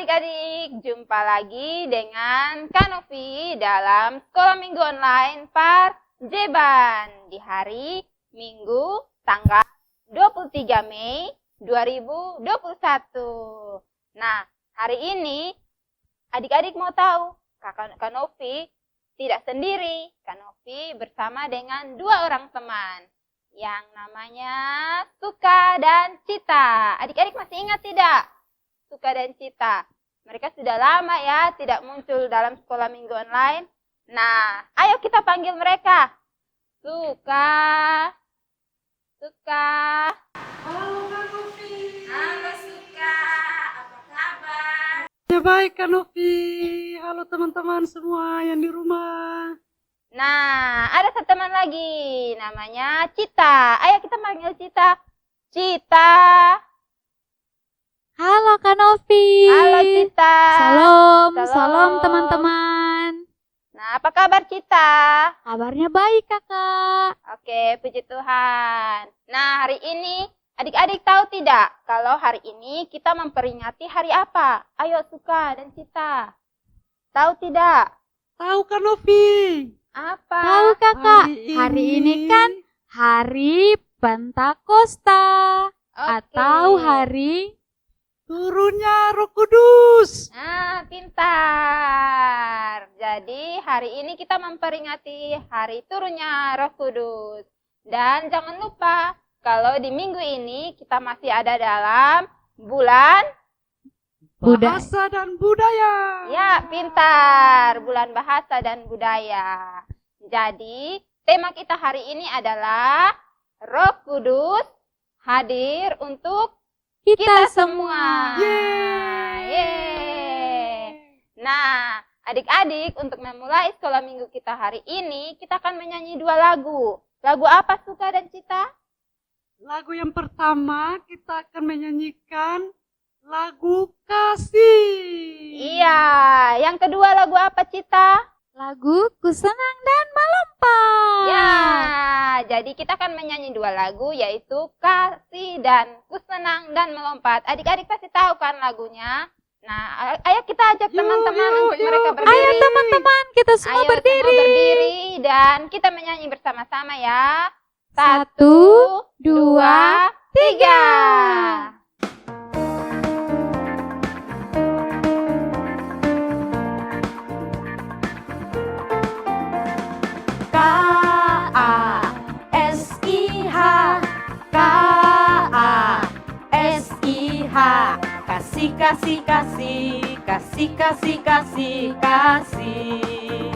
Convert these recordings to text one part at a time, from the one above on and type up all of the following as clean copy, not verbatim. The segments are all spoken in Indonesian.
adik-adik, jumpa lagi dengan Kak Novi dalam Sekolah Minggu Online Parjeban di hari Minggu tanggal 23 Mei 2021. Nah, hari ini adik-adik mau tahu, Kak Novi tidak sendiri. Kak Novi bersama dengan dua orang teman yang namanya Suka dan Cita. Adik-adik masih ingat tidak? Suka dan Cita. Mereka sudah lama ya tidak muncul dalam Sekolah Minggu Online. Nah, ayo kita panggil mereka. Suka. Suka. Halo Kak Novi. Halo Suka. Apa kabar? Ya baik Kak Novi. Halo teman-teman semua yang di rumah. Nah, ada satu teman lagi. Namanya Cita. Ayo kita panggil Cita. Cita. Halo Kak Novi. Halo Cita. Salam teman-teman. Nah, apa kabar Cita? Kabarnya baik Kakak. Oke, puji Tuhan. Nah, hari ini adik-adik tahu tidak kalau hari ini kita memperingati hari apa? Ayo Suka dan Cita. Tahu tidak? Tahu Kak Novi? Apa? Tahu Kakak, Hari hari ini ini kan hari Pentakosta Oke. atau hari Turunnya Roh Kudus. Nah, pintar. Jadi hari ini kita memperingati hari turunnya Roh Kudus. Dan jangan lupa kalau di minggu ini kita masih ada dalam bulan Bahasa dan budaya. ya, pintar. Bulan bahasa dan budaya. Jadi tema kita hari ini adalah Roh Kudus hadir untuk kita semua. Yeay. Nah, adik-adik, untuk memulai sekolah minggu kita hari ini, kita akan menyanyi dua lagu. Lagu apa Suka dan Cita? Lagu yang pertama kita akan menyanyikan lagu Kasih. Iya. Yang kedua lagu apa Cita? lagu Ku Senang dan Melompat. Ya, jadi kita akan menyanyi dua lagu, yaitu Kasih dan Ku Senang dan Melompat. Adik-adik pasti tahu kan lagunya? Nah, ayo kita ajak teman-teman untuk mereka berdiri. Ayo teman-teman, kita semua Ayo berdiri. semua berdiri dan kita menyanyi bersama-sama ya. 1, 2, 3. K-A-S-I-H K-A-S-I-H Kasih, kasih, kasih, kasih, kasih, kasih, kasih.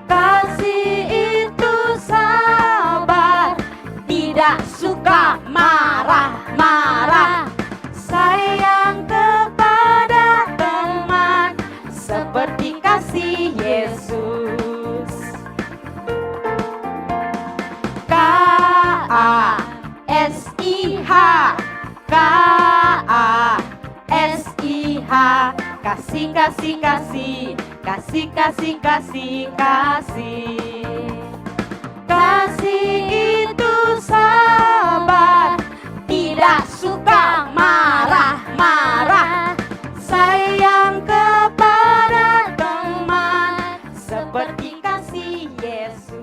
Kasih itu sabar, tidak suka marah-marah. Sayang kepada teman seperti kasih Yesus. K-A-S-I-H K-A-S-I-H Kasih, kasih, kasih, kasih, kasih, kasih, kasih. Kasih itu sabar, tidak suka marah-marah. Sayang kepada teman seperti kasih Yesus.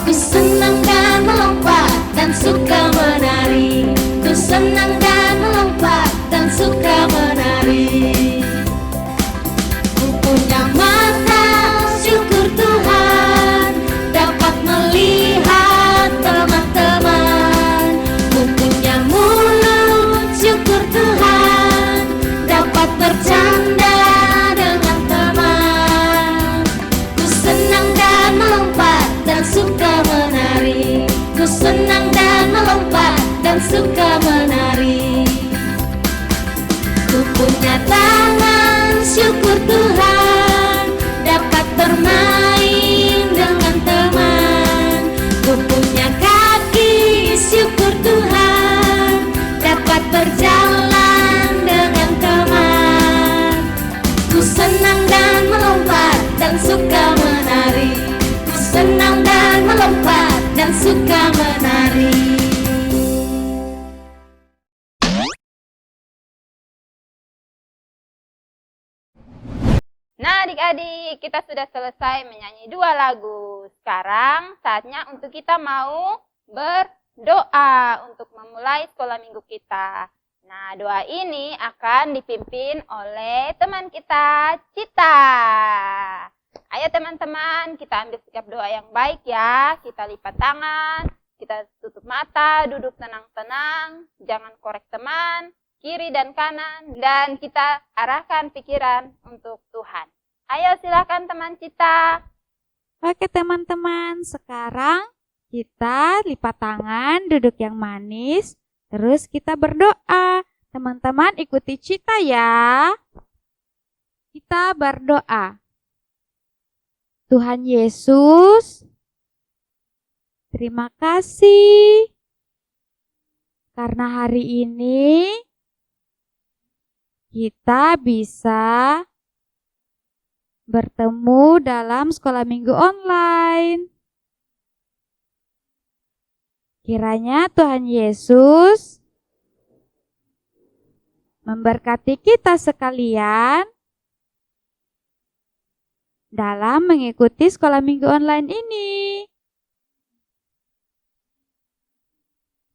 Ku senang dan melompat dan suka menari. Ku senang dan melompat dan suka menari. Ku punya mata, syukur Tuhan, dapat melihat teman-teman. Ku punya mulut, syukur Tuhan, dapat bercanda dengan teman. Ku senang dan melompat dan suka menari. Ku senang dan melompat dan suka menari. Ku punya tangan, syukur Tuhan, dapat bermain dengan teman. Ku punya kaki, adik-adik, kita sudah selesai menyanyi 2 lagu. Sekarang saatnya untuk kita mau berdoa untuk memulai sekolah minggu kita. Nah, doa ini akan dipimpin oleh teman kita, Cita. Ayo teman-teman, kita ambil sikap doa yang baik ya. Kita lipat tangan, kita tutup mata, duduk tenang-tenang, jangan korek teman, kiri dan kanan, dan kita arahkan pikiran untuk Tuhan. Ayo silakan teman Cita. Oke teman-teman, sekarang kita lipat tangan, duduk yang manis, terus kita berdoa. Teman-teman ikuti Cita ya. Kita berdoa. Tuhan Yesus, terima kasih karena hari ini kita bisa bertemu dalam sekolah minggu online. Kiranya Tuhan Yesus memberkati kita sekalian dalam mengikuti sekolah minggu online ini.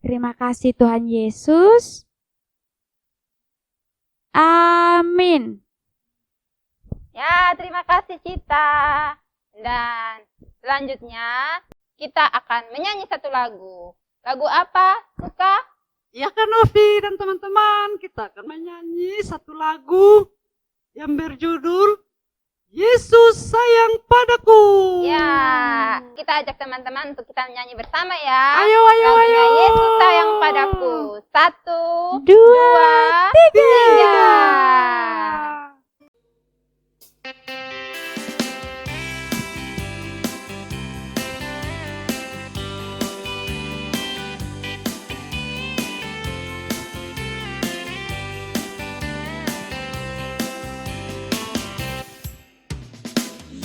Terima kasih Tuhan Yesus. Amin. Ya, terima kasih Cita. Dan selanjutnya kita akan menyanyi satu lagu. Lagu apa? Suka? Ya kan Novi dan teman-teman, kita akan menyanyi satu lagu yang berjudul Yesus sayang padaku. Ya, kita ajak teman-teman untuk kita menyanyi bersama ya. Ayo. Lagunya Yesus sayang padaku. 1, 2, 3.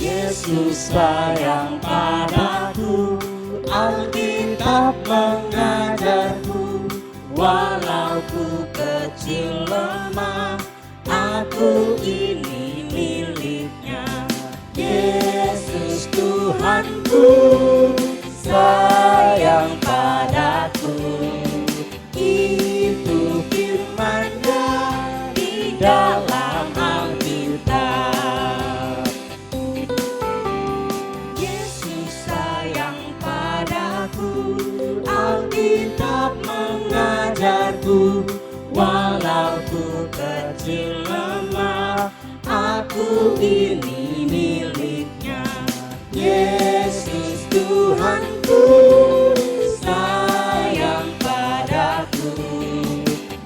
Yesus sayang padaku, Alkitab mengajarku, walau ku kecil lemah, aku ini miliknya. Yesus Tuhanku, sayang padaku, itu firman-Nya di dalam Alkitab. Alkitab mengajarku, walau ku kecil lemah, aku ini miliknya. Yesus Tuhanku, sayang padaku,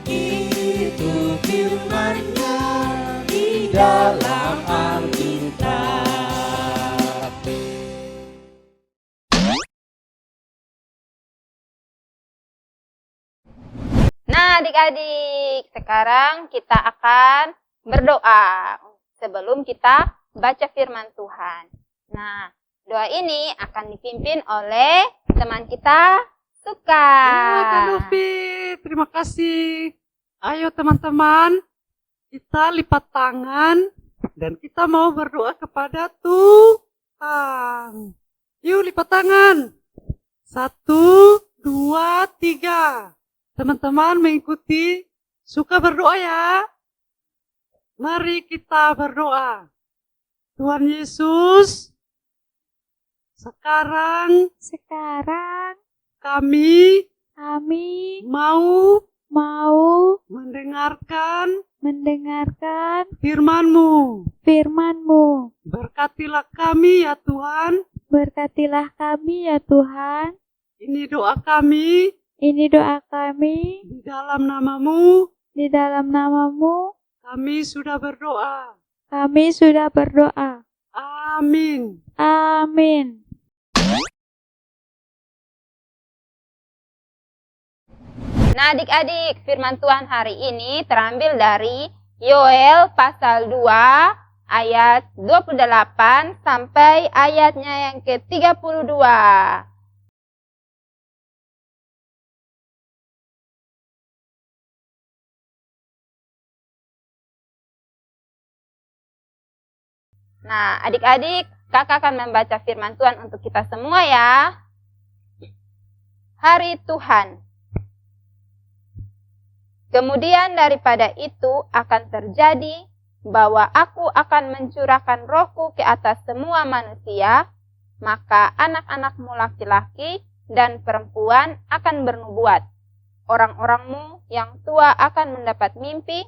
itu firman-Nya di dalam Alkitab. Nah, adik-adik, sekarang kita akan berdoa sebelum kita baca firman Tuhan. Nah, doa ini akan dipimpin oleh teman kita, Suka. Ya kan Novi, terima kasih. Ayo teman-teman, kita lipat tangan dan kita mau berdoa kepada Tuhan. Yuk lipat tangan. 1, 2, 3. Teman-teman mengikuti, Suka berdoa ya. Mari kita berdoa. Tuhan Yesus, sekarang kami mau mendengarkan firman-Mu. Berkatilah kami ya Tuhan. Ini doa kami di dalam nama-Mu. Kami sudah berdoa. Amin. Nah, adik-adik, firman Tuhan hari ini terambil dari Yoel pasal 2 ayat 28 sampai ayatnya yang ke-32. Nah, adik-adik, kakak akan membaca firman Tuhan untuk kita semua ya. Hari Tuhan. Kemudian daripada itu akan terjadi bahwa aku akan mencurahkan rohku ke atas semua manusia, maka anak-anakmu laki-laki dan perempuan akan bernubuat. Orang-orangmu yang tua akan mendapat mimpi,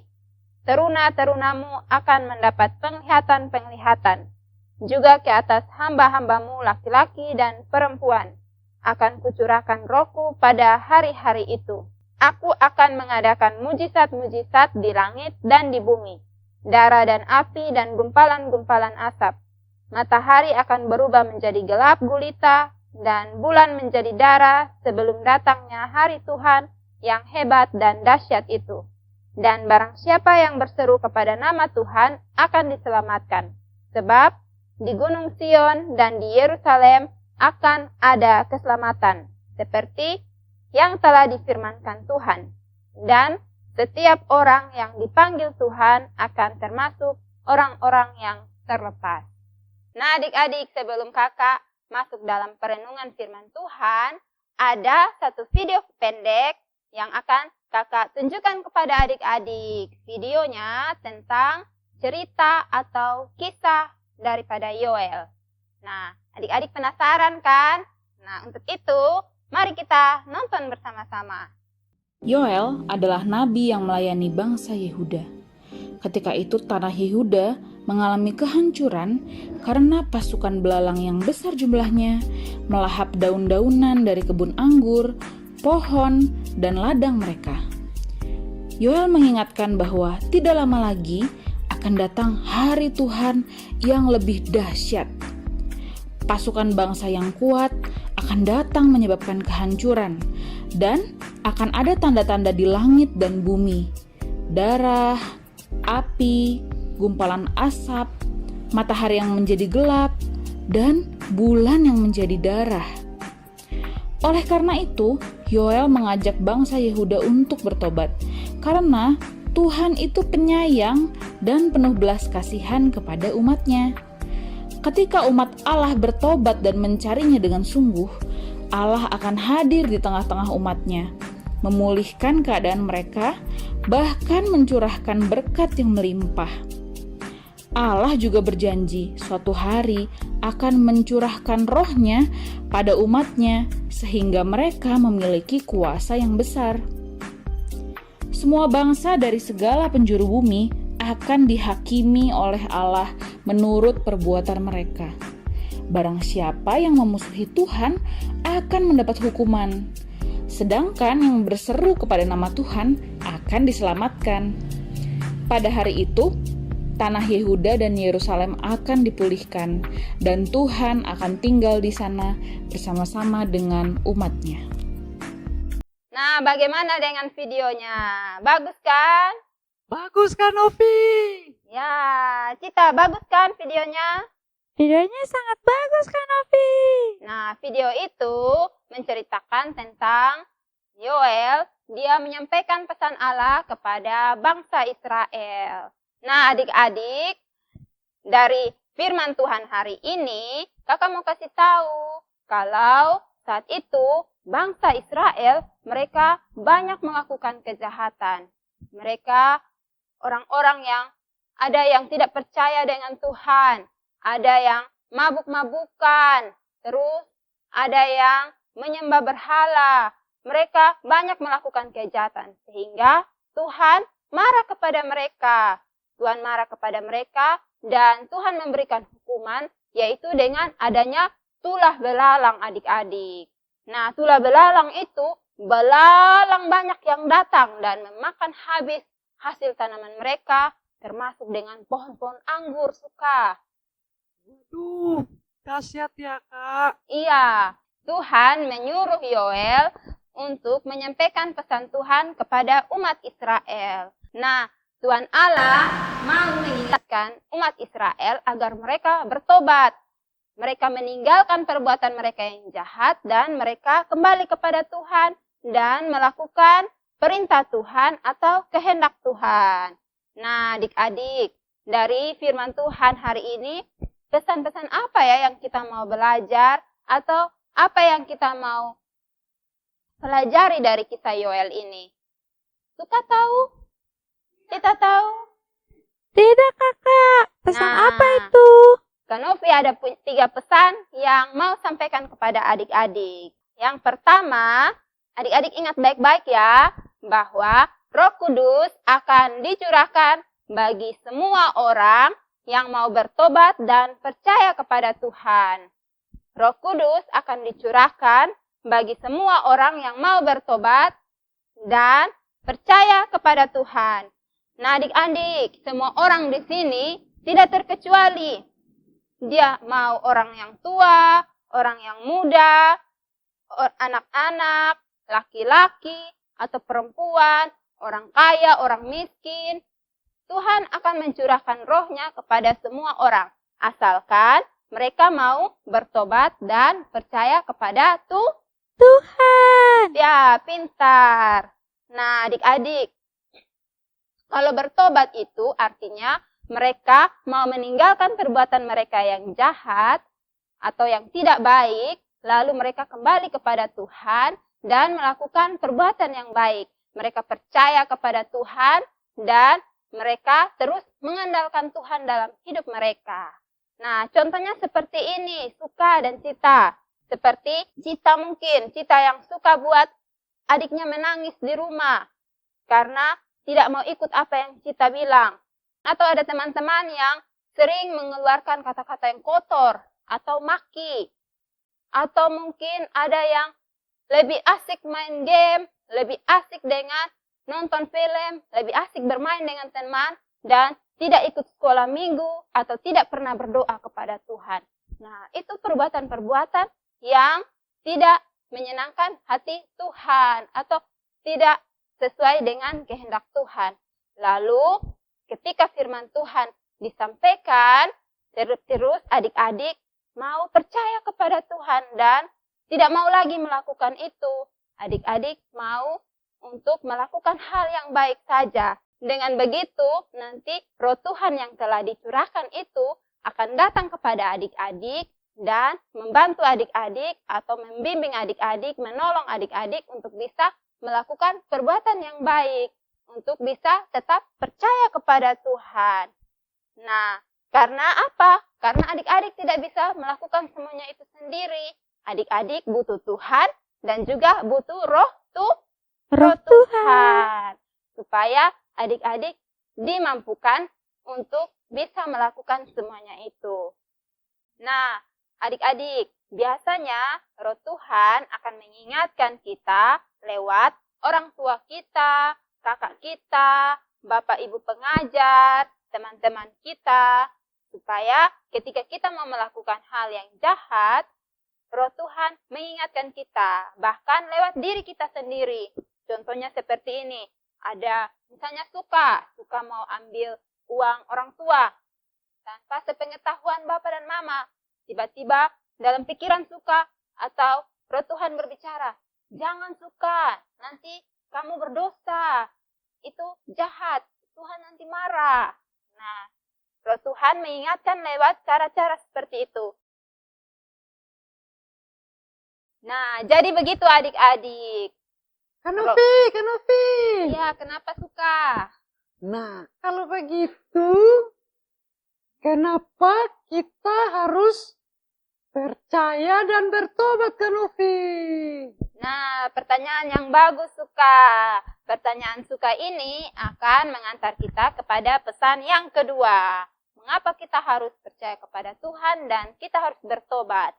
teruna-terunamu akan mendapat penglihatan-penglihatan. Juga ke atas hamba-hambamu laki-laki dan perempuan akan kucurahkan rohku pada hari-hari itu. Aku akan mengadakan mujizat-mujizat di langit dan di bumi, darah dan api dan gumpalan-gumpalan asap. Matahari akan berubah menjadi gelap gulita dan bulan menjadi darah sebelum datangnya hari Tuhan yang hebat dan dahsyat itu. Dan barang siapa yang berseru kepada nama Tuhan akan diselamatkan. Sebab di Gunung Sion dan di Yerusalem akan ada keselamatan, seperti yang telah difirmankan Tuhan. Dan setiap orang yang dipanggil Tuhan akan termasuk orang-orang yang terlepas. Nah adik-adik, sebelum kakak masuk dalam perenungan firman Tuhan, ada satu video pendek yang akan kakak tunjukkan kepada adik-adik. Videonya tentang cerita atau kisah daripada Yoel. Nah, adik-adik penasaran kan? Nah, untuk itu, mari kita nonton bersama-sama. Yoel adalah nabi yang melayani bangsa Yehuda. Ketika itu tanah Yehuda mengalami kehancuran karena pasukan belalang yang besar jumlahnya melahap daun-daunan dari kebun anggur, pohon, dan ladang mereka. Yoel mengingatkan bahwa tidak lama lagi akan datang hari Tuhan yang lebih dahsyat. Pasukan bangsa yang kuat akan datang menyebabkan kehancuran, dan akan ada tanda-tanda di langit dan bumi, darah, api, gumpalan asap, matahari yang menjadi gelap, dan bulan yang menjadi darah. Oleh karena itu, Yoel mengajak bangsa Yehuda untuk bertobat, karena Tuhan itu penyayang dan penuh belas kasihan kepada umatnya. Ketika umat Allah bertobat dan mencarinya dengan sungguh, Allah akan hadir di tengah-tengah umatnya, memulihkan keadaan mereka, bahkan mencurahkan berkat yang melimpah. Allah juga berjanji suatu hari akan mencurahkan rohnya pada umatnya sehingga mereka memiliki kuasa yang besar. Semua bangsa dari segala penjuru bumi akan dihakimi oleh Allah menurut perbuatan mereka. Barang siapa yang memusuhi Tuhan akan mendapat hukuman, sedangkan yang berseru kepada nama Tuhan akan diselamatkan. Pada hari itu, tanah Yehuda dan Yerusalem akan dipulihkan, dan Tuhan akan tinggal di sana bersama-sama dengan umatnya. Nah, bagaimana dengan videonya? Bagus kan? Bagus kan Novi? Ya, Cita, bagus kan videonya? Videonya sangat bagus kan, Novi? Nah, video itu menceritakan tentang Yoel. Dia menyampaikan pesan Allah kepada bangsa Israel. Nah, adik-adik, dari firman Tuhan hari ini, kakak mau kasih tahu kalau saat itu bangsa Israel, mereka banyak melakukan kejahatan. Mereka orang-orang yang ada yang tidak percaya dengan Tuhan, ada yang mabuk-mabukan, terus ada yang menyembah berhala. Mereka banyak melakukan kejahatan sehingga Tuhan marah kepada mereka. Tuhan marah kepada mereka dan Tuhan memberikan hukuman, yaitu dengan adanya tulah belalang adik-adik. Nah, tulah belalang itu belalang banyak yang datang dan memakan habis hasil tanaman mereka, termasuk dengan pohon-pohon anggur suka. Waduh, dahsyat ya Kak. Iya, Tuhan menyuruh Yoel untuk menyampaikan pesan Tuhan kepada umat Israel. Nah, Tuhan Allah mau mengingatkan umat Israel agar mereka bertobat. Mereka meninggalkan perbuatan mereka yang jahat dan mereka kembali kepada Tuhan dan melakukan perintah Tuhan atau kehendak Tuhan. Nah, adik-adik, dari firman Tuhan hari ini, pesan-pesan apa ya yang kita mau belajar atau apa yang kita mau pelajari dari kisah Yoel ini? Suka tahu? Kita tahu? Tidak, Kakak. Pesan Nah, apa itu? Kak Novi ada 3 pesan yang mau sampaikan kepada adik-adik. Yang pertama, adik-adik ingat baik-baik ya, bahwa Roh Kudus akan dicurahkan bagi semua orang yang mau bertobat dan percaya kepada Tuhan. Roh Kudus akan dicurahkan bagi semua orang yang mau bertobat dan percaya kepada Tuhan. Nah, adik-adik, semua orang di sini tidak terkecuali. Dia mau orang yang tua, orang yang muda, anak-anak, laki-laki, atau perempuan, orang kaya, orang miskin. Tuhan akan mencurahkan rohnya kepada semua orang. Asalkan mereka mau bertobat dan percaya kepada Tuhan. Ya, pintar. Nah, adik-adik, kalau bertobat itu artinya mereka mau meninggalkan perbuatan mereka yang jahat atau yang tidak baik, lalu mereka kembali kepada Tuhan dan melakukan perbuatan yang baik. Mereka percaya kepada Tuhan dan mereka terus mengandalkan Tuhan dalam hidup mereka. Nah, contohnya seperti ini, Suka dan Cita. Seperti Cita mungkin, Cita yang suka buat adiknya menangis di rumah karena tidak mau ikut apa yang Cita bilang. Atau ada teman-teman yang sering mengeluarkan kata-kata yang kotor atau maki. Atau mungkin ada yang lebih asik main game, lebih asik dengan nonton film, lebih asik bermain dengan teman, dan tidak ikut sekolah minggu atau tidak pernah berdoa kepada Tuhan. Nah, itu perbuatan-perbuatan yang tidak menyenangkan hati Tuhan atau tidak sesuai dengan kehendak Tuhan. Lalu, ketika firman Tuhan disampaikan, terus adik-adik mau percaya kepada Tuhan dan tidak mau lagi melakukan itu. Adik-adik mau untuk melakukan hal yang baik saja. Dengan begitu, nanti roh Tuhan yang telah dicurahkan itu akan datang kepada adik-adik dan membantu adik-adik atau membimbing adik-adik, menolong adik-adik untuk bisa melakukan perbuatan yang baik, untuk bisa tetap percaya kepada Tuhan. Nah, karena apa? Karena adik-adik tidak bisa melakukan semuanya itu sendiri. Adik-adik butuh Tuhan dan juga butuh roh Tuhan. Supaya adik-adik dimampukan untuk bisa melakukan semuanya itu. Nah, adik-adik, biasanya roh Tuhan akan mengingatkan kita lewat orang tua kita, kakak kita, bapak ibu pengajar, teman-teman kita, supaya ketika kita mau melakukan hal yang jahat, roh Tuhan mengingatkan kita, bahkan lewat diri kita sendiri. Contohnya seperti ini, ada misalnya Suka mau ambil uang orang tua, tanpa sepengetahuan bapak dan mama, tiba-tiba dalam pikiran Suka atau roh Tuhan berbicara, jangan Suka, nanti kamu berdosa, itu jahat, Tuhan nanti marah. Nah, roh Tuhan mengingatkan lewat cara-cara seperti itu. Nah, jadi begitu adik-adik. Kanovi. Iya, kenapa Suka? Nah, kalau begitu, kenapa kita harus percaya dan bertobat, Kanovi? Nah, pertanyaan yang bagus Suka. Pertanyaan Suka ini akan mengantar kita kepada pesan yang kedua. Mengapa kita harus percaya kepada Tuhan dan kita harus bertobat?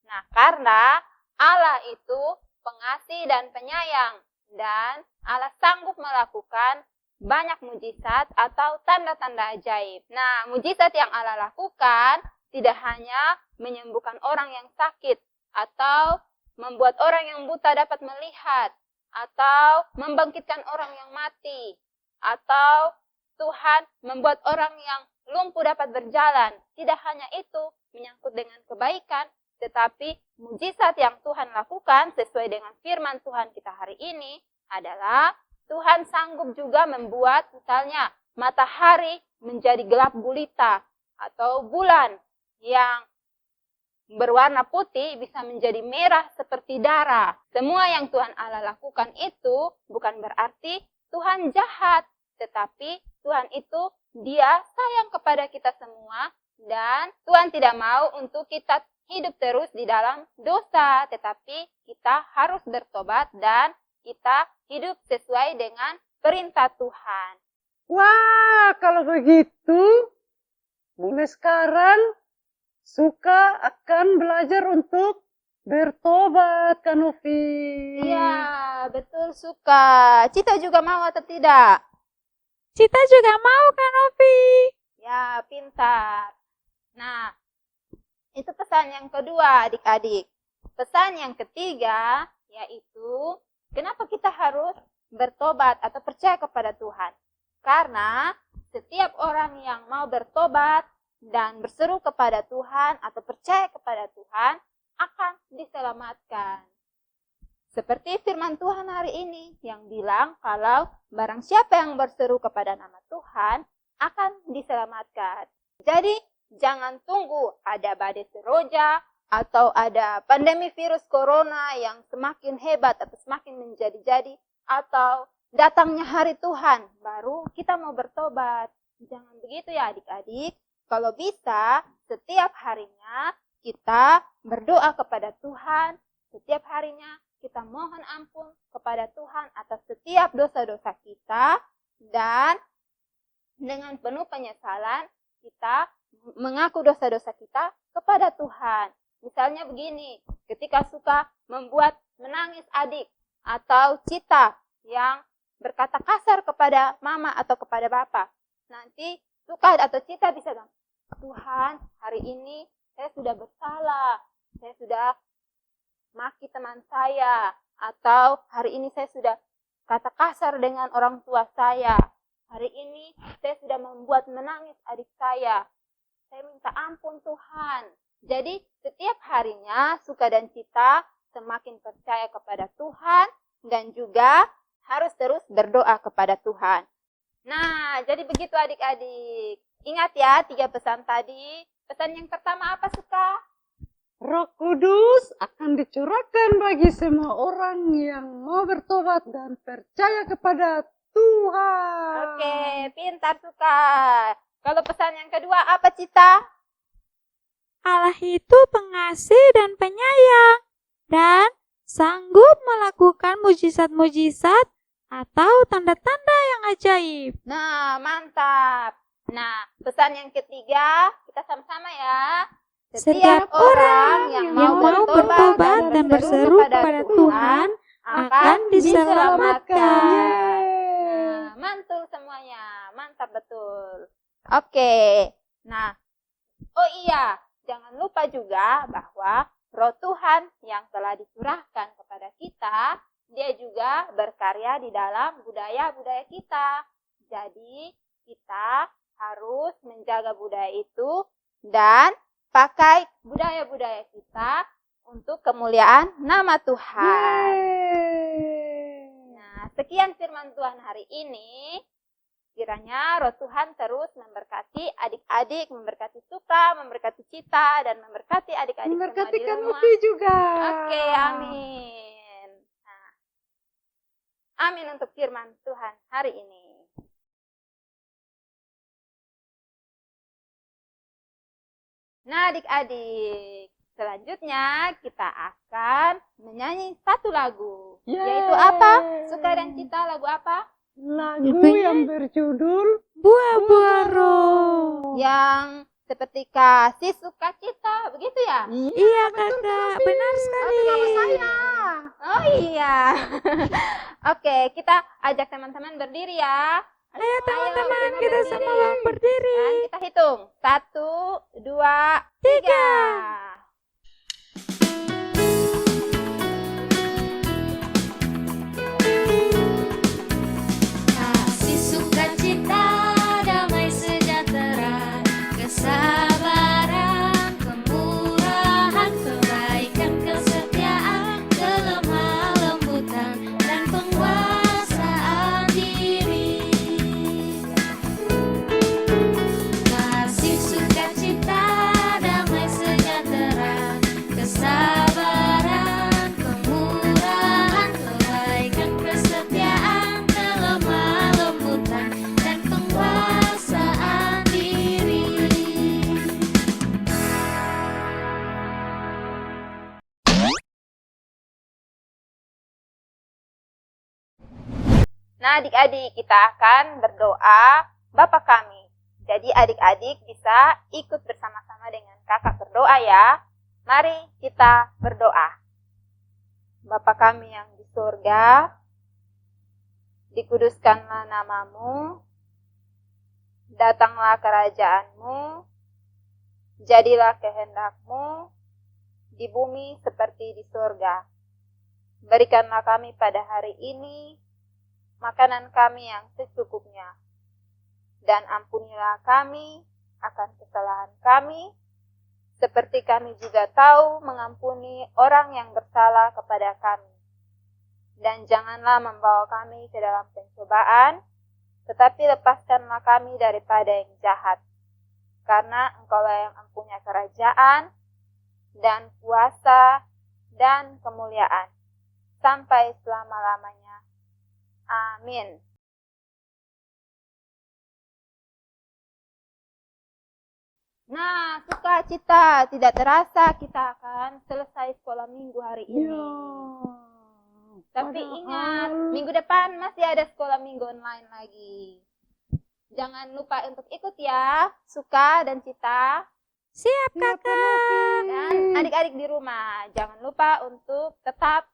Nah, karena Allah itu pengasih dan penyayang. Dan Allah sanggup melakukan banyak mujizat atau tanda-tanda ajaib. Nah, mujizat yang Allah lakukan tidak hanya menyembuhkan orang yang sakit atau membuat orang yang buta dapat melihat, atau membangkitkan orang yang mati, atau Tuhan membuat orang yang lumpuh dapat berjalan. Tidak hanya itu menyangkut dengan kebaikan, tetapi mujizat yang Tuhan lakukan sesuai dengan firman Tuhan kita hari ini adalah Tuhan sanggup juga membuat misalnya matahari menjadi gelap gulita, atau bulan yang berwarna putih bisa menjadi merah seperti darah. Semua yang Tuhan Allah lakukan itu bukan berarti Tuhan jahat, tetapi Tuhan itu Dia sayang kepada kita semua dan Tuhan tidak mau untuk kita hidup terus di dalam dosa, tetapi kita harus bertobat dan kita hidup sesuai dengan perintah Tuhan. Wah, kalau begitu, mulai sekarang Suka akan belajar untuk bertobat, Kak Novi. Iya, betul Suka. Cita juga mau atau tidak? Cita juga mau, Kak Novi. Ya, pintar. Nah, itu pesan yang kedua adik-adik. Pesan yang ketiga yaitu kenapa kita harus bertobat atau percaya kepada Tuhan. Karena setiap orang yang mau bertobat dan berseru kepada Tuhan atau percaya kepada Tuhan akan diselamatkan. Seperti firman Tuhan hari ini yang bilang kalau barang siapa yang berseru kepada nama Tuhan akan diselamatkan. Jadi jangan tunggu ada badai seroja atau ada pandemi virus corona yang semakin hebat atau semakin menjadi-jadi atau datangnya hari Tuhan baru kita mau bertobat. Jangan begitu ya adik-adik. Kalau bisa, setiap harinya kita berdoa kepada Tuhan, setiap harinya kita mohon ampun kepada Tuhan atas setiap dosa-dosa kita, dan dengan penuh penyesalan kita mengaku dosa-dosa kita kepada Tuhan. Misalnya begini, ketika Suka membuat menangis adik atau Cita yang berkata kasar kepada mama atau kepada bapak, nanti Suka atau Cita bisa bilang, Tuhan, hari ini saya sudah bersalah, saya sudah maki teman saya, atau hari ini saya sudah kata kasar dengan orang tua saya, hari ini saya sudah membuat menangis adik saya minta ampun Tuhan. Jadi setiap harinya Suka dan Cita semakin percaya kepada Tuhan dan juga harus terus berdoa kepada Tuhan. Nah, jadi begitu adik-adik. Ingat ya 3 pesan tadi. Pesan yang pertama apa Suka? Roh Kudus akan dicurahkan bagi semua orang yang mau bertobat dan percaya kepada Tuhan. Oke, pintar Suka. Kalau pesan yang kedua apa Cita? Allah itu pengasih dan penyayang dan sanggup melakukan mujizat-mujizat atau tanda-tanda yang ajaib. Nah, mantap. Nah, pesan yang ketiga, kita sama-sama ya. Setiap orang yang mau bertobat dan berseru kepada Tuhan akan diselamatkan. Nah, mantul semuanya. Mantap betul. Oke. Nah, oh iya, jangan lupa juga bahwa Roh Tuhan yang telah dicurahkan kepada kita, Dia juga berkarya di dalam budaya-budaya kita. Jadi, kita harus menjaga budaya itu dan pakai budaya-budaya kita untuk kemuliaan nama Tuhan. Nah, sekian firman Tuhan hari ini. Kiranya Roh Tuhan terus memberkati adik-adik, memberkati Suka, memberkati Cita, dan memberkati adik-adik semua di rumah. Novi juga. Oke, amin. Nah, amin untuk firman Tuhan hari ini. Nah adik-adik, selanjutnya kita akan menyanyi satu lagu. Yaitu apa? Suka dan Cita, lagu apa? Lagu yang berjudul Buah-buah roh. Yang seperti kasih sukacita, begitu ya? Iya kakak, benar sekali. Oh iya. Oke, kita ajak teman-teman berdiri ya. Ayo teman-teman, kita semua berdiri. Dan kita hitung. 1, 2, 3. Kasih sukacita, damai sejahtera, kesabaran, kemurahan, kebaikan, kesetiaan, kelemah lembutan, dan penguasaan diri. Kasih sukacita, damai Nah, adik-adik, kita akan berdoa Bapa kami. Jadi adik-adik bisa ikut bersama-sama dengan kakak berdoa ya. Mari kita berdoa. Bapa kami yang di surga, dikuduskanlah namamu, datanglah kerajaanmu, jadilah kehendakmu di bumi seperti di surga. Berikanlah kami pada hari ini makanan kami yang secukupnya, dan ampunilah kami akan kesalahan kami, seperti kami juga tahu mengampuni orang yang bersalah kepada kami. Dan janganlah membawa kami ke dalam pencobaan, tetapi lepaskanlah kami daripada yang jahat. Karena Engkaulah yang mempunyai kerajaan, dan kuasa, dan kemuliaan, sampai selama-lamanya. Amin. Nah, sukacita tidak terasa kita akan selesai sekolah minggu hari ini. Tapi ingat, minggu depan masih ada sekolah minggu online lagi. Jangan lupa untuk ikut ya, Suka dan Cita. Siap kakak. Dan adik-adik di rumah, jangan lupa untuk tetap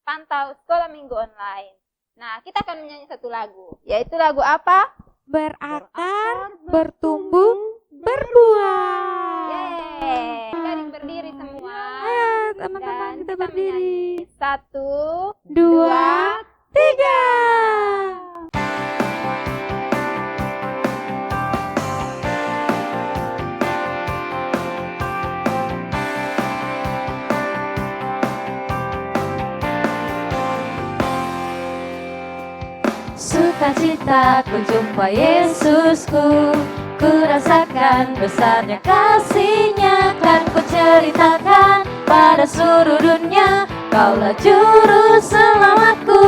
pantau sekolah minggu online. Nah, kita akan menyanyi satu lagu, yaitu lagu apa? Berakar, bertumbuh, berbuah. Yeay, adik-adik berdiri semua. Ayo teman-teman Dan kita berdiri. menyanyi. 1, 2, 3. Sukacita ku jumpa Yesusku, ku rasakan besarnya kasih-Nya, kan ku ceritakan pada seluruh dunia, Kaulah juru selamatku.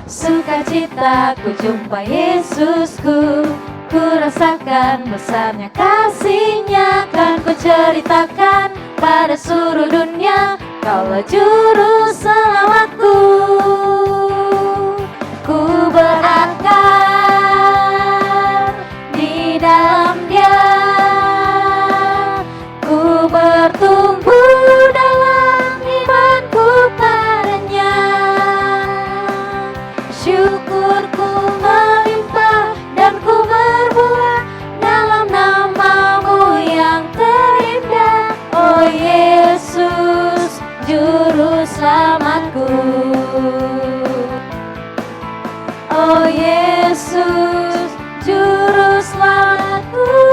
Sukacita ku jumpa Yesusku, ku rasakan besarnya kasih-Nya, kan ku ceritakan pada seluruh dunia, Kaulah juru selamatku. Ku berakar di dalam Dia, ku bertumbuh dalam imanku padanya. Syukurku melimpah dan ku berbuah dalam nama-Mu yang terindah, oh Yesus, juru selamatku. Oh Yesus, juru selamatku.